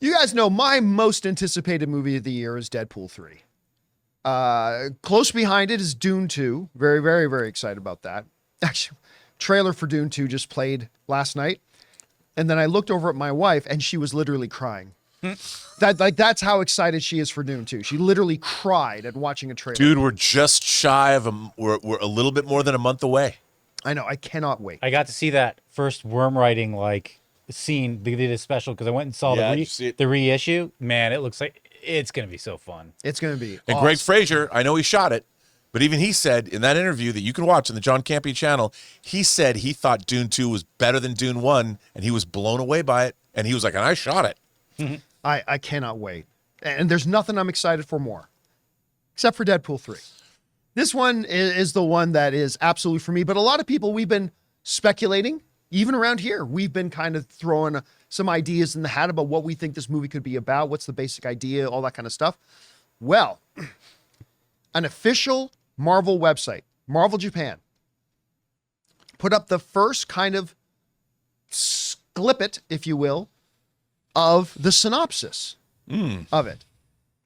You guys know my most anticipated movie of the year is Deadpool 3. Close behind it is Dune 2. Very, very, very excited about that. Actually, trailer for Dune 2 just played last night. And then I looked over at my wife and she was literally crying. That's how excited she is for Dune 2. She literally cried at watching a trailer. Dude, we're just shy of we're a little bit more than a month away. I know. I cannot wait. I got to see that first worm riding scene. They did a special because I went and saw the reissue. Man, it looks like it's going to be so fun. It's going to be And awesome. Greg Fraser, I know he shot it, but even he said in that interview that you can watch on the John Campea channel, he said he thought Dune 2 was better than Dune 1, and he was blown away by it. And he was like, and I shot it. I cannot wait. And there's nothing I'm excited for more, except for Deadpool 3. This one is the one that is absolutely for me. But a lot of people, we've been speculating, even around here, we've been kind of throwing some ideas in the hat about what we think this movie could be about. What's the basic idea, all that kind of stuff. Well, an official Marvel website, Marvel Japan, put up the first kind of snippet, if you will, of the synopsis of it.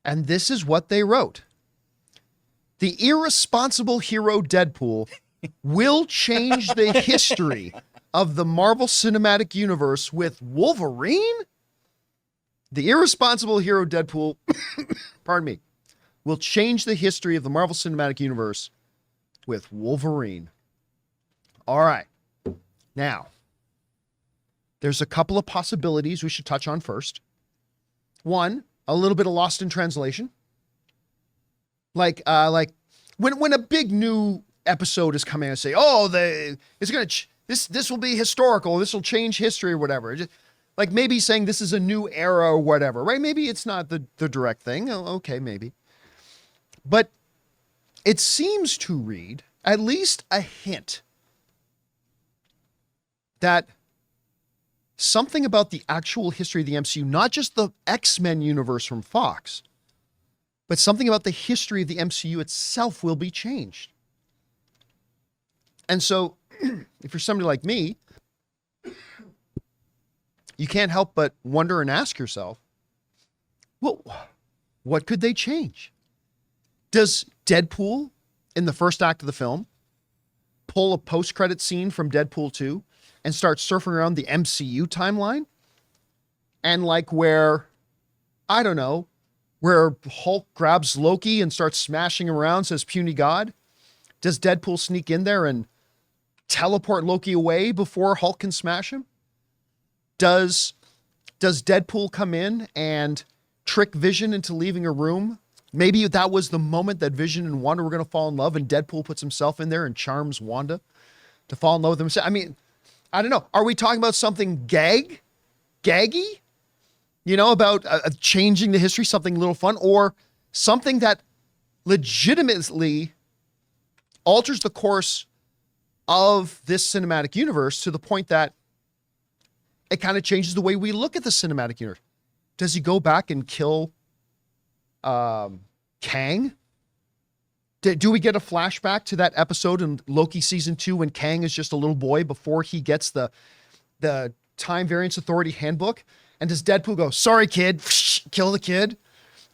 And this is what they wrote. The irresponsible hero Deadpool will change the history of the Marvel Cinematic Universe with Wolverine? The irresponsible hero Deadpool, pardon me, will change the history of the Marvel Cinematic Universe with Wolverine. All right. Now, there's a couple of possibilities we should touch on first. One, a little bit of lost in translation. Like when a big new episode is coming and say, this will be historical, this will change history or whatever. Just, like maybe saying this is a new era or whatever, right? Maybe it's not the direct thing. Oh, okay, maybe. But it seems to read at least a hint that something about the actual history of the MCU, not just the X-Men universe from Fox, but something about the history of the MCU itself will be changed. And so, if you're somebody like me, you can't help but wonder and ask yourself, well, what could they change? Does Deadpool, in the first act of the film, pull a post-credit scene from Deadpool 2 and start surfing around the MCU timeline? And where Hulk grabs Loki and starts smashing him around, says puny god? Does Deadpool sneak in there and teleport Loki away before Hulk can smash him? Does Deadpool come in and trick Vision into leaving a room? Maybe that was the moment that Vision and Wanda were going to fall in love, and Deadpool puts himself in there and charms Wanda to fall in love with himself. I mean, I don't know. Are we talking about something gaggy? About changing the history, something a little fun, or something that legitimately alters the course of this cinematic universe to the point that it kind of changes the way we look at the cinematic universe? Does he go back and kill Kang? Do we get a flashback to that episode in Loki season 2 when Kang is just a little boy before he gets the Time Variance Authority handbook? And does Deadpool go, sorry, kid, kill the kid?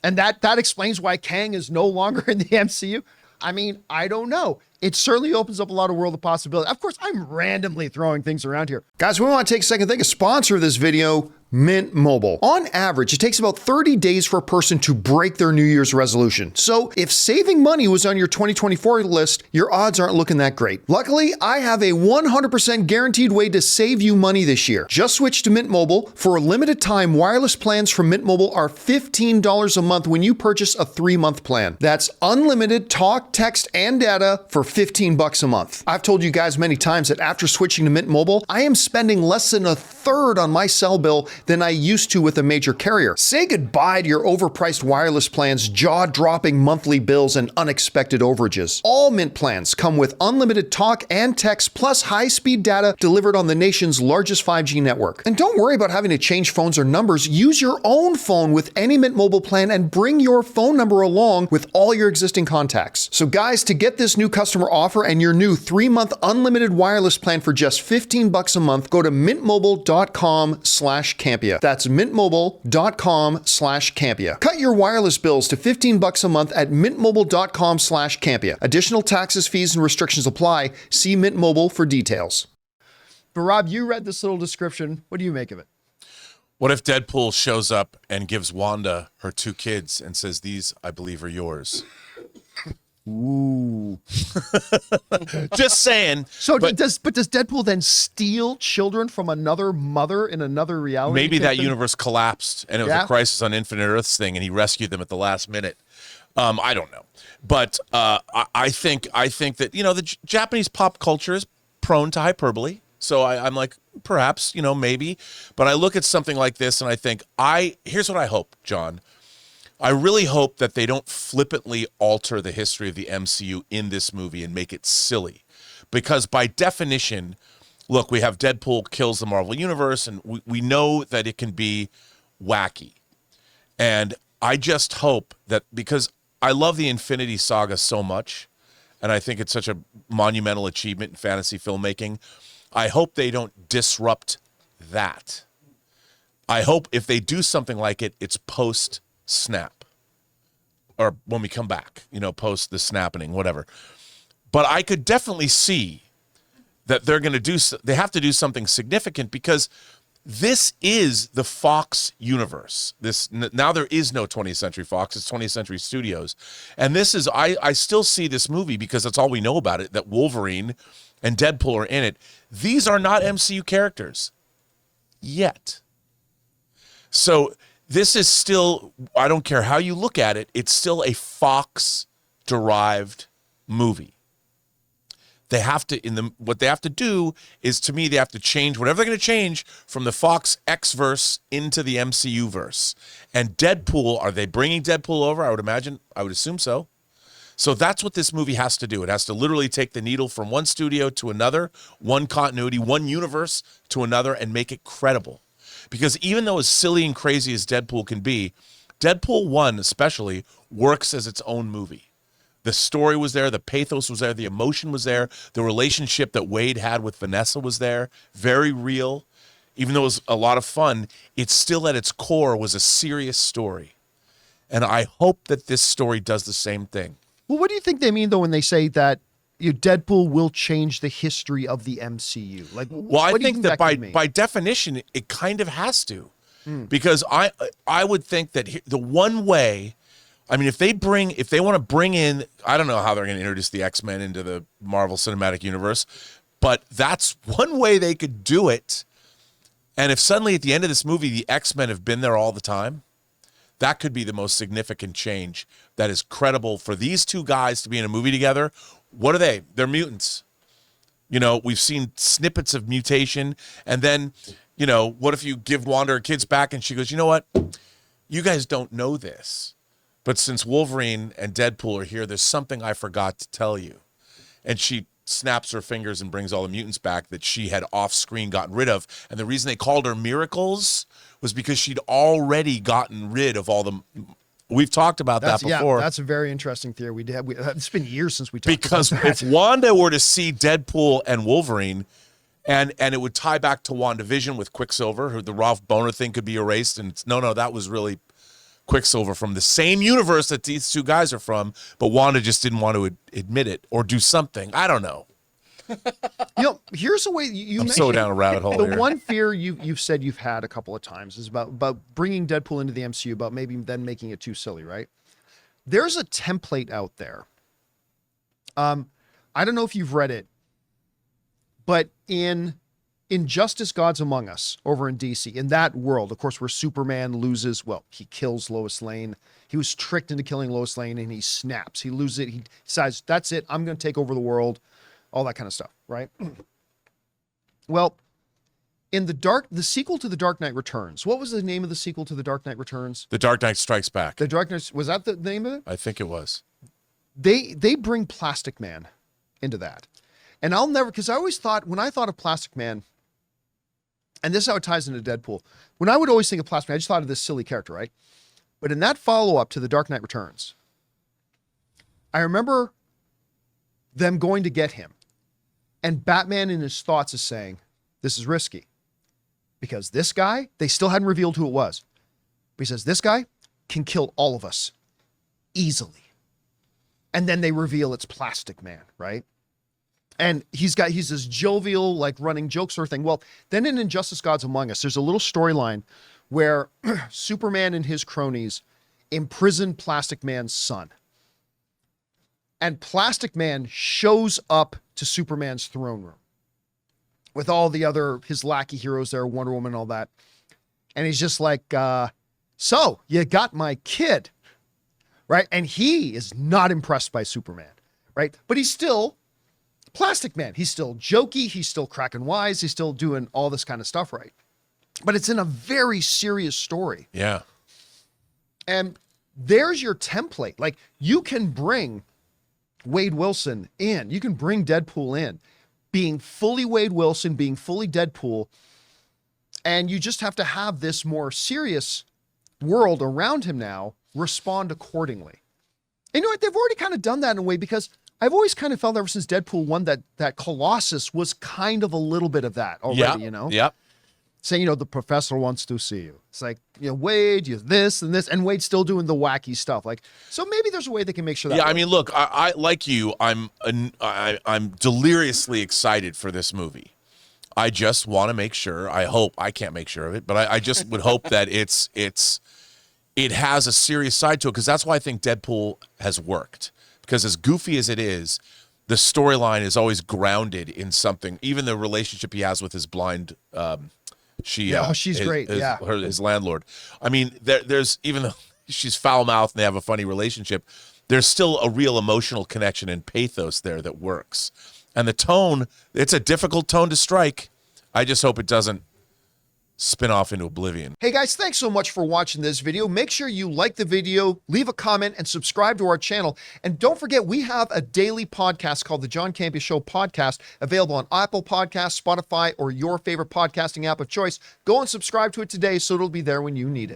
And that explains why Kang is no longer in the MCU? I mean, I don't know. It certainly opens up a lot of world of possibility. Of course, I'm randomly throwing things around here. Guys, we want to take a second to thank a sponsor of this video, Mint Mobile. On average, it takes about 30 days for a person to break their New Year's resolution. So if saving money was on your 2024 list, your odds aren't looking that great. Luckily, I have a 100% guaranteed way to save you money this year. Just switch to Mint Mobile. For a limited time, wireless plans from Mint Mobile are $15 a month when you purchase a 3-month plan. That's unlimited talk, text, and data for $15 a month. I've told you guys many times that after switching to Mint Mobile, I am spending less than a third on my cell bill than I used to with a major carrier. Say goodbye to your overpriced wireless plans, jaw-dropping monthly bills, and unexpected overages. All Mint plans come with unlimited talk and text plus high-speed data delivered on the nation's largest 5G network. And don't worry about having to change phones or numbers. Use your own phone with any Mint Mobile plan and bring your phone number along with all your existing contacts. So guys, to get this new customer offer and your new 3-month unlimited wireless plan for just $15 a month, go to mintmobile.com/Ken. mintmobile.com/Campea. That's mintmobile.com/Campea. Cut your wireless bills to $15 a month at mintmobile.com/Campea. Additional taxes, fees, and restrictions apply. See Mint Mobile for details. But Rob, you read this little description. What do you make of it? What if Deadpool shows up and gives Wanda her 2 kids and says, "These, I believe, are yours"? Ooh. Just saying. So does Deadpool then steal children from another mother in another reality? Maybe that universe collapsed and it was a Crisis on Infinite Earths thing and he rescued them at the last minute. I don't know. But I think that, the Japanese pop culture is prone to hyperbole. So I'm like, perhaps, maybe. But I look at something like this and I think, here's what I hope, John. I really hope that they don't flippantly alter the history of the MCU in this movie and make it silly. Because by definition, look, we have Deadpool kills the Marvel Universe, and we know that it can be wacky. And I just hope that, because I love the Infinity Saga so much, and I think it's such a monumental achievement in fantasy filmmaking, I hope they don't disrupt that. I hope if they do something like it, it's post-snap. Or when we come back, post the snapping, whatever. But I could definitely see that they have to do something significant, because this is the Fox universe. Now there is no 20th Century Fox, it's 20th Century Studios. And this is, I still see this movie, because that's all we know about it, that Wolverine and Deadpool are in it. These are not MCU characters yet. So this is still, I don't care how you look at it, it's still a Fox-derived movie. They have to, what they have to do is, to me, they have to change whatever they're going to change from the Fox X-verse into the MCU verse. And Deadpool, are they bringing Deadpool over? I would assume so. So that's what this movie has to do. It has to literally take the needle from one studio to another, one continuity, one universe to another, and make it credible. Because even though as silly and crazy as Deadpool can be, Deadpool 1 especially works as its own movie. The story was there, the pathos was there, the emotion was there, the relationship that Wade had with Vanessa was there, very real. Even though it was a lot of fun, it still at its core was a serious story. And I hope that this story does the same thing. Well, what do you think they mean, though, when they say that Deadpool will change the history of the MCU? Well, I think that by definition, it kind of has to. Because I would think that the one way, if they want to bring in, I don't know how they're going to introduce the X-Men into the Marvel Cinematic Universe, but that's one way they could do it. And if suddenly at the end of this movie, the X-Men have been there all the time, that could be the most significant change that is credible for these two guys to be in a movie together. What are they? They're mutants. We've seen snippets of mutation. And then, what if you give Wanda her kids back and she goes, you know what? You guys don't know this, but since Wolverine and Deadpool are here, there's something I forgot to tell you. And she snaps her fingers and brings all the mutants back that she had off-screen gotten rid of. And the reason they called her Miracles was because she'd already gotten rid of all the... We've talked about that before. Yeah, that's a very interesting theory. It's been years since we talked about that. Because if Wanda were to see Deadpool and Wolverine, and it would tie back to WandaVision with Quicksilver, who the Ralph Boner thing could be erased, and no, that was really Quicksilver from the same universe that these two guys are from, but Wanda just didn't want to admit it or do something. I don't know. Here's a way I'm so down a rabbit hole The here. one fear you've said you've had a couple of times is about bringing Deadpool into the MCU, about maybe then making it too silly, right? There's a template out there. I don't know if you've read it, but in Injustice Gods Among Us over in DC, in that world, of course, where Superman loses, he kills Lois Lane. He was tricked into killing Lois Lane and he snaps. He loses it. He decides, that's it. I'm going to take over the world. All that kind of stuff, right? Well, in the sequel to The Dark Knight Returns, what was the name of the sequel to The Dark Knight Returns? The Dark Knight Strikes Back. The Dark Knight, was that the name of it? I think it was. They bring Plastic Man into that. And I'll never, because I always thought, when I thought of Plastic Man, and this is how it ties into Deadpool, when I would always think of Plastic Man, I just thought of this silly character, right? But in that follow-up to The Dark Knight Returns, I remember them going to get him. And Batman in his thoughts is saying, this is risky. because this guy, they still hadn't revealed who it was. But he says, this guy can kill all of us easily. And then they reveal it's Plastic Man, right? And he's this jovial, like running joke sort of thing. Well, then in Injustice Gods Among Us, there's a little storyline where Superman and his cronies imprison Plastic Man's son. And Plastic Man shows up to Superman's throne room with all the other, his lackey heroes there, Wonder Woman, all that. And he's just like, so you got my kid, right? And he is not impressed by Superman, right? But he's still Plastic Man. He's still jokey. He's still cracking wise. He's still doing all this kind of stuff, right? But it's in a very serious story. Yeah. And there's your template. Like, you can bring Wade Wilson in. You can bring Deadpool in, being fully Wade Wilson, being fully Deadpool. And you just have to have this more serious world around him now respond accordingly. And you know what? They've already kind of done that in a way, because I've always kind of felt ever since Deadpool 1 that Colossus was kind of a little bit of that already, you know? Yep. Saying, you know, the professor wants to see you. It's like, you know, Wade, you this and this, and Wade's still doing the wacky stuff. Like, so maybe there's a way they can make sure that. Yeah, works. I mean, look, I like you. I'm deliriously excited for this movie. I just want to make sure. I can't make sure of it, but I just would hope that it has a serious side to it, because that's why I think Deadpool has worked. Because as goofy as it is, the storyline is always grounded in something. Even the relationship he has with his blind. She's great. His landlord. I mean, there's, even though she's foul mouthed and they have a funny relationship, there's still a real emotional connection and pathos there that works. And the tone, it's a difficult tone to strike. I just hope it doesn't spin off into oblivion. Hey guys, thanks so much for watching this video. Make sure you like the video, leave a comment, and subscribe to our channel. And don't forget, we have a daily podcast called the John Campea Show podcast, available on Apple Podcasts, Spotify, or your favorite podcasting app of choice. Go and subscribe to it today so it'll be there when you need it.